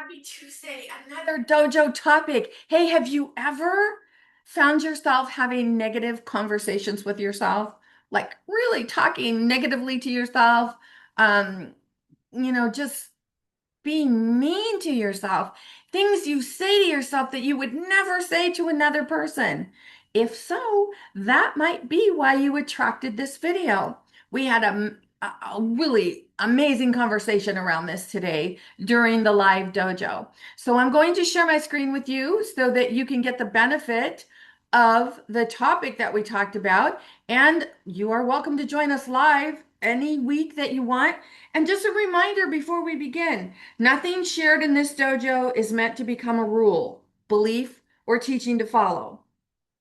Happy Tuesday, another dojo topic. Hey, have you ever found yourself having negative conversations with yourself? Like really talking negatively to yourself? Um, just being mean to yourself, things you say to yourself that you would never say to another person. If so, that might be why you attracted this video. We had a really amazing conversation around this today during the live dojo. So I'm going to share my screen with you so that you can get the benefit of the topic that we talked about. And you are welcome to join us live any week that you want. And just a reminder before we begin, nothing shared in this dojo is meant to become a rule, belief, or teaching to follow.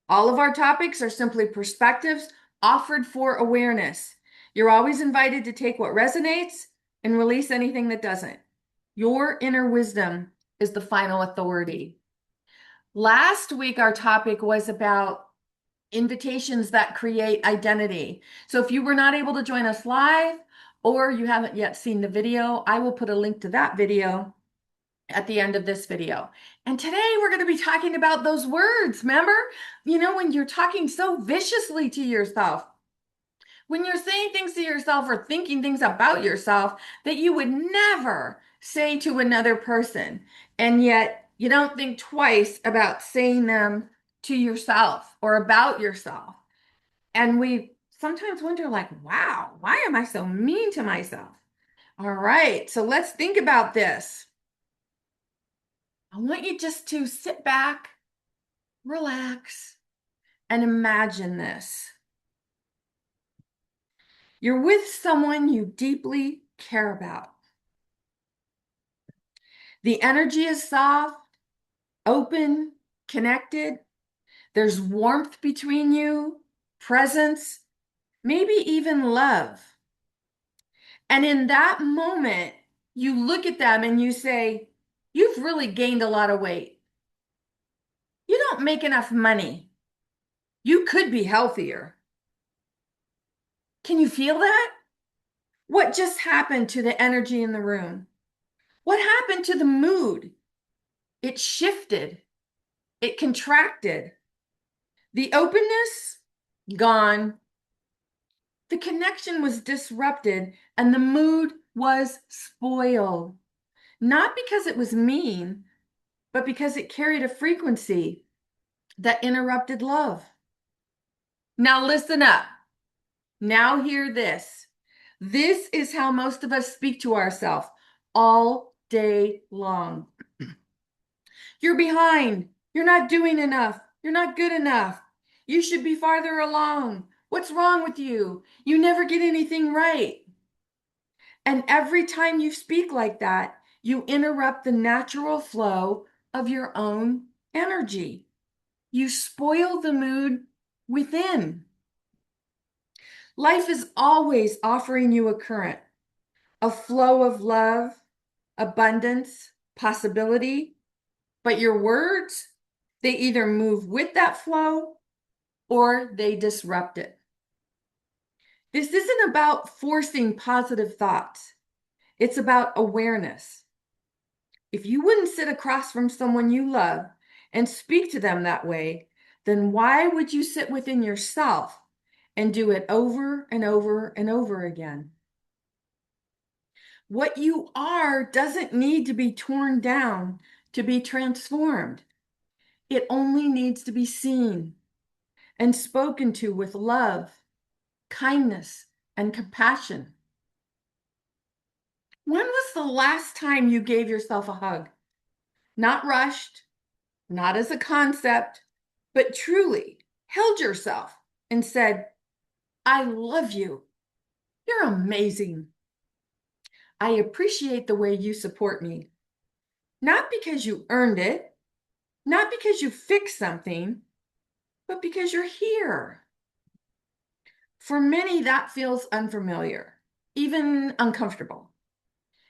All of our topics are simply perspectives offered for awareness. You're always invited to take what resonates and release anything that doesn't. Your inner wisdom is the final authority. Last week, our topic was about invitations that create identity. So if you were not able to join us live or you haven't yet seen the video, I will put a link to that video at the end of this video. And today we're going to be talking about those words. Remember, when you're talking so viciously to yourself, when you're saying things to yourself or thinking things about yourself that you would never say to another person, and yet you don't think twice about saying them to yourself or about yourself. And we sometimes wonder, like, wow, why am I so mean to myself? All right, so let's think about this. I want you just to sit back, relax, and imagine this. You're with someone you deeply care about. The energy is soft, open, connected. There's warmth between you, presence, maybe even love. And in that moment, you look at them and you say, you've really gained a lot of weight. You don't make enough money. You could be healthier. Can you feel that? What just happened to the energy in the room? What happened to the mood? It shifted. It contracted. The openness, gone. The connection was disrupted and the mood was spoiled. Not because it was mean, but because it carried a frequency that interrupted love. Now listen up. Now hear this. This is how most of us speak to ourselves all day long. You're behind. You're not doing enough. You're not good enough. You should be farther along. What's wrong with you? You never get anything right. And every time you speak like that, you interrupt the natural flow of your own energy. You spoil the mood within. Life is always offering you a current, a flow of love, abundance, possibility, but your words, they either move with that flow or they disrupt it. This isn't about forcing positive thoughts. It's about awareness. If you wouldn't sit across from someone you love and speak to them that way, then why would you sit within yourself and do it over and over and over again? What you are doesn't need to be torn down to be transformed. It only needs to be seen and spoken to with love, kindness, and compassion. When was the last time you gave yourself a hug? Not rushed, not as a concept, but truly held yourself and said, I love you. You're amazing. I appreciate the way you support me. Not because you earned it, not because you fixed something, but because you're here. For many, that feels unfamiliar, even uncomfortable,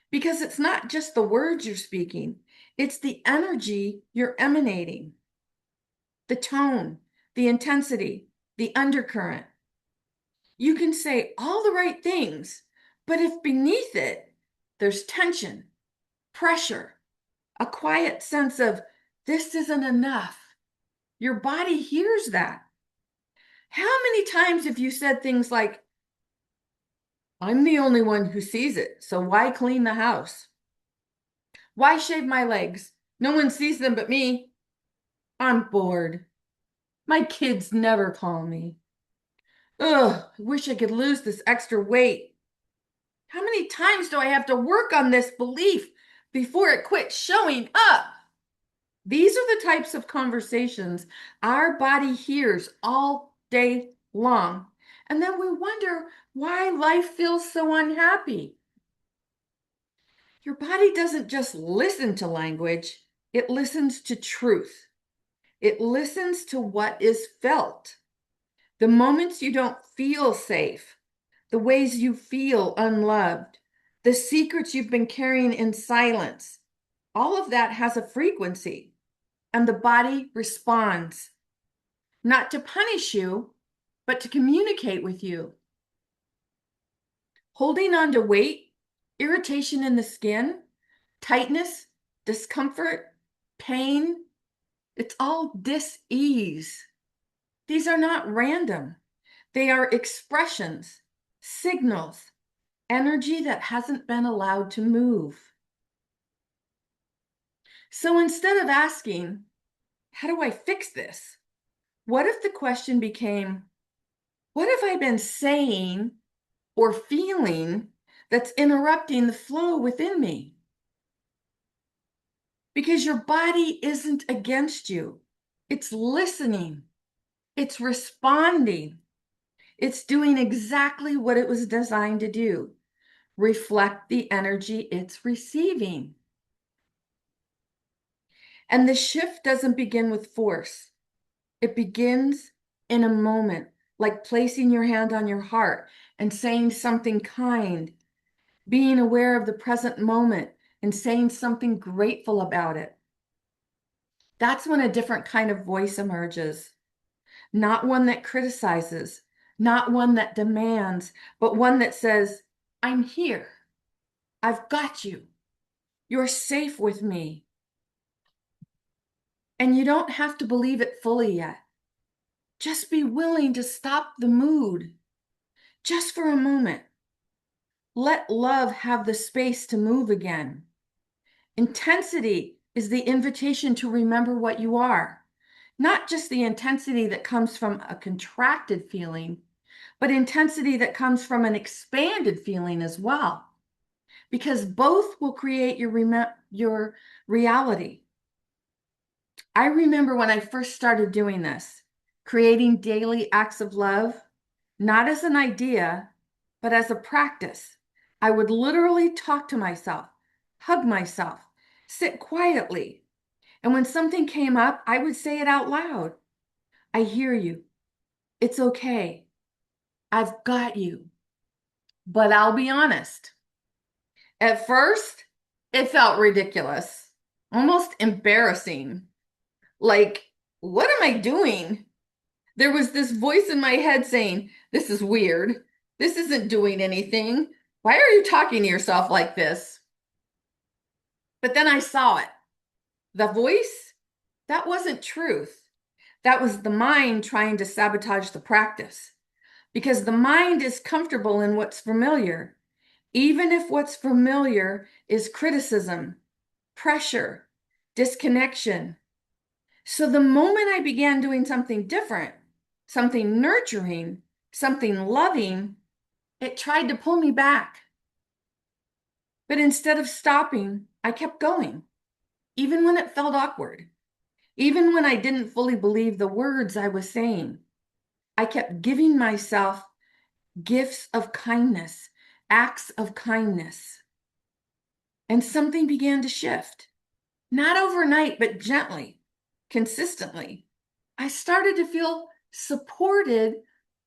because it's not just the words you're speaking, it's the energy you're emanating, the tone, the intensity, the undercurrent. You can say all the right things, but if beneath it, there's tension, pressure, a quiet sense of this isn't enough. Your body hears that. How many times have you said things like, I'm the only one who sees it, so why clean the house? Why shave my legs? No one sees them but me. I'm bored. My kids never call me. Ugh, I wish I could lose this extra weight. How many times do I have to work on this belief before it quits showing up? These are the types of conversations our body hears all day long. And then we wonder why life feels so unhappy. Your body doesn't just listen to language, it listens to truth. It listens to what is felt. The moments you don't feel safe, the ways you feel unloved, the secrets you've been carrying in silence, all of that has a frequency, and the body responds, not to punish you, but to communicate with you. Holding on to weight, irritation in the skin, tightness, discomfort, pain, it's all dis-ease. These are not random. They are expressions, signals, energy that hasn't been allowed to move. So instead of asking, how do I fix this? What if the question became, what have I been saying or feeling that's interrupting the flow within me? Because your body isn't against you. It's listening. It's responding. It's doing exactly what it was designed to do. Reflect the energy it's receiving. And the shift doesn't begin with force. It begins in a moment, like placing your hand on your heart and saying something kind, being aware of the present moment and saying something grateful about it. That's when a different kind of voice emerges. Not one that criticizes, not one that demands, but one that says, I'm here. I've got you. You're safe with me. And you don't have to believe it fully yet. Just be willing to stop the mood just for a moment. Let love have the space to move again. Intensity is the invitation to remember what you are, not just the intensity that comes from a contracted feeling, but intensity that comes from an expanded feeling as well, because both will create your reality. I remember when I first started doing this, creating daily acts of love, not as an idea, but as a practice. I would literally talk to myself, hug myself, sit quietly. And when something came up, I would say it out loud. I hear you. It's okay. I've got you. But I'll be honest. At first, it felt ridiculous, almost embarrassing. Like, what am I doing? There was this voice in my head saying, this is weird. This isn't doing anything. Why are you talking to yourself like this? But then I saw it. The voice, that wasn't truth. That was the mind trying to sabotage the practice. Because the mind is comfortable in what's familiar, even if what's familiar is criticism, pressure, disconnection. So the moment I began doing something different, something nurturing, something loving, it tried to pull me back. But instead of stopping, I kept going, even when it felt awkward, even when I didn't fully believe the words I was saying. I kept giving myself gifts of kindness, acts of kindness. And something began to shift, not overnight, but gently, consistently. I started to feel supported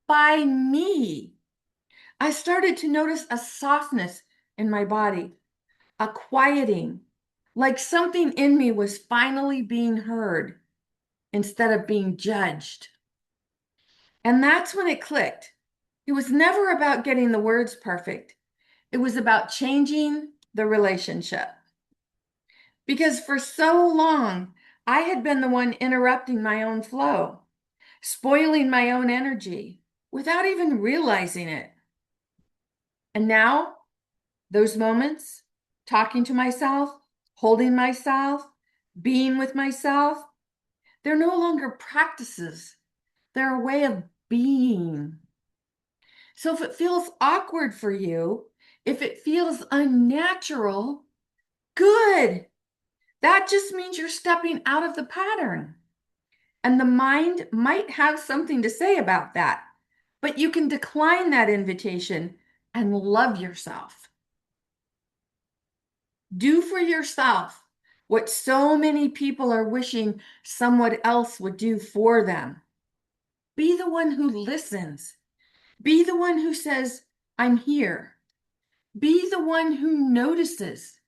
by me. I started to notice a softness in my body, a quieting, like something in me was finally being heard instead of being judged. And that's when it clicked. It was never about getting the words perfect. It was about changing the relationship. Because for so long, I had been the one interrupting my own flow, spoiling my own energy without even realizing it. And now, those moments, talking to myself, holding myself, being with myself, they're no longer practices. They're a way of being. So if it feels awkward for you, if it feels unnatural, good. That just means you're stepping out of the pattern. And the mind might have something to say about that, but you can decline that invitation and love yourself. Do for yourself what so many people are wishing someone else would do for them. Be the one who listens. Be the one who says, I'm here. Be the one who notices,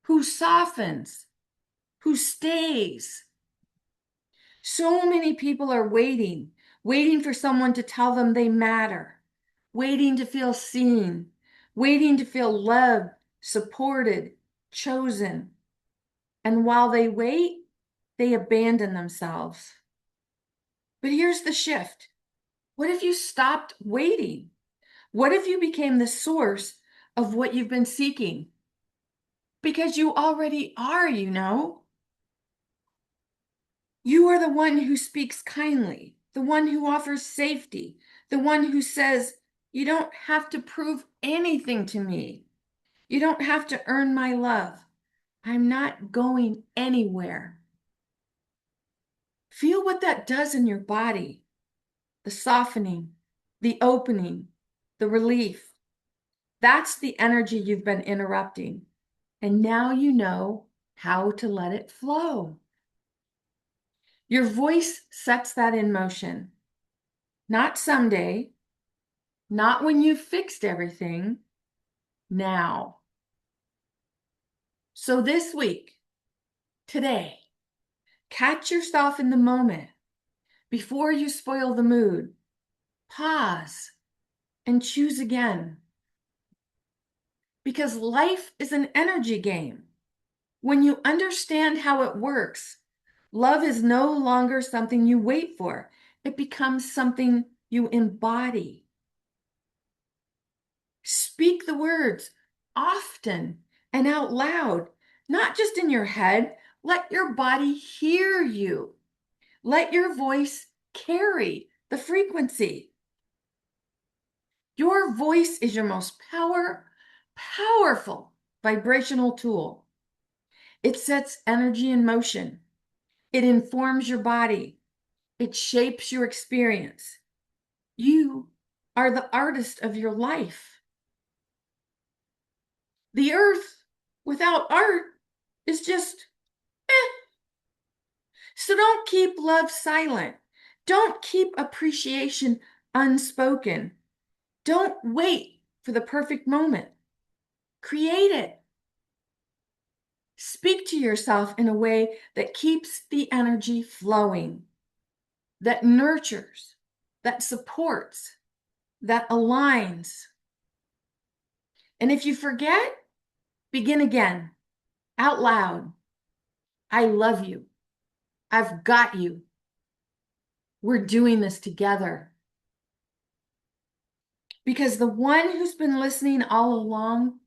who softens, who stays. So many people are waiting for someone to tell them they matter, waiting to feel seen, waiting to feel loved, supported, chosen. And while they wait, they abandon themselves. But here's the shift. What if you stopped waiting? What if you became the source of what you've been seeking? Because you already are, you know. You are the one who speaks kindly, the one who offers safety, the one who says, you don't have to prove anything to me. You don't have to earn my love. I'm not going anywhere. Feel what that does in your body, the softening, the opening, the relief. That's the energy you've been interrupting. And now you know how to let it flow. Your voice sets that in motion. Not someday, not when you've fixed everything, now. So this week, today, catch yourself in the moment before you spoil the mood. Pause and choose again. Because life is an energy game. When you understand how it works, love is no longer something you wait for. It becomes something you embody. Speak the words often and out loud, not just in your head. Let your body hear you. Let your voice carry the frequency. Your voice is your most powerful vibrational tool. It sets energy in motion. It informs your body. It shapes your experience. You are the artist of your life. The earth without art is just eh. So don't keep love silent. Don't keep appreciation unspoken. Don't wait for the perfect moment. Create it. Speak to yourself in a way that keeps the energy flowing, that nurtures, that supports, that aligns. And if you forget, begin again, out loud. I love you. I've got you. We're doing this together. Because the one who's been listening all along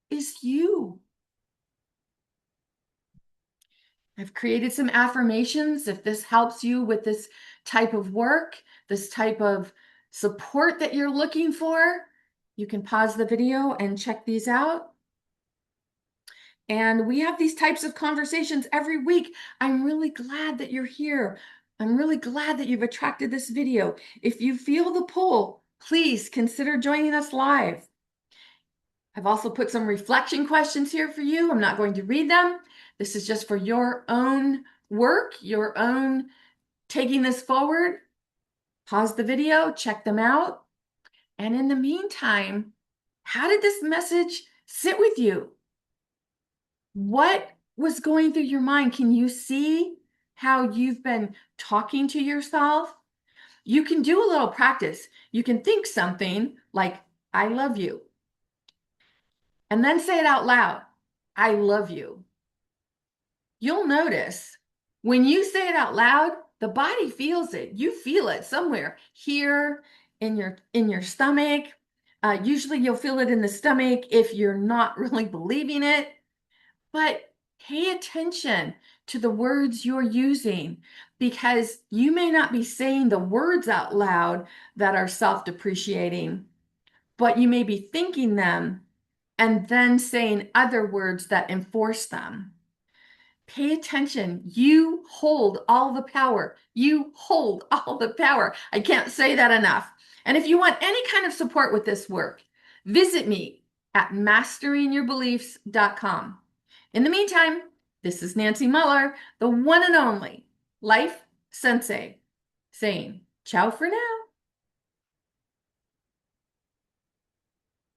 is you. I've created some affirmations. If this helps you with this type of work, this type of support that you're looking for, you can pause the video and check these out. And we have these types of conversations every week. I'm really glad that you're here. I'm really glad that you've attracted this video. If you feel the pull, please consider joining us live. I've also put some reflection questions here for you. I'm not going to read them. This is just for your own work, your own taking this forward. Pause the video, check them out. And in the meantime, how did this message sit with you? What was going through your mind? Can you see how you've been talking to yourself? You can do a little practice. You can think something like, I love you. And then say it out loud. I love you. you'll notice when you say it out loud, the body feels it. You feel it somewhere here in your stomach. Usually you'll feel it in the stomach if you're not really believing it. But pay attention to the words you're using because you may not be saying the words out loud that are self-depreciating, but you may be thinking them and then saying other words that enforce them. Pay attention. You hold all the power. You hold all the power. I can't say that enough. And if you want any kind of support with this work, visit me at masteringyourbeliefs.com. In the meantime, this is Nancy Muller, the one and only Life Sensei, saying ciao for now.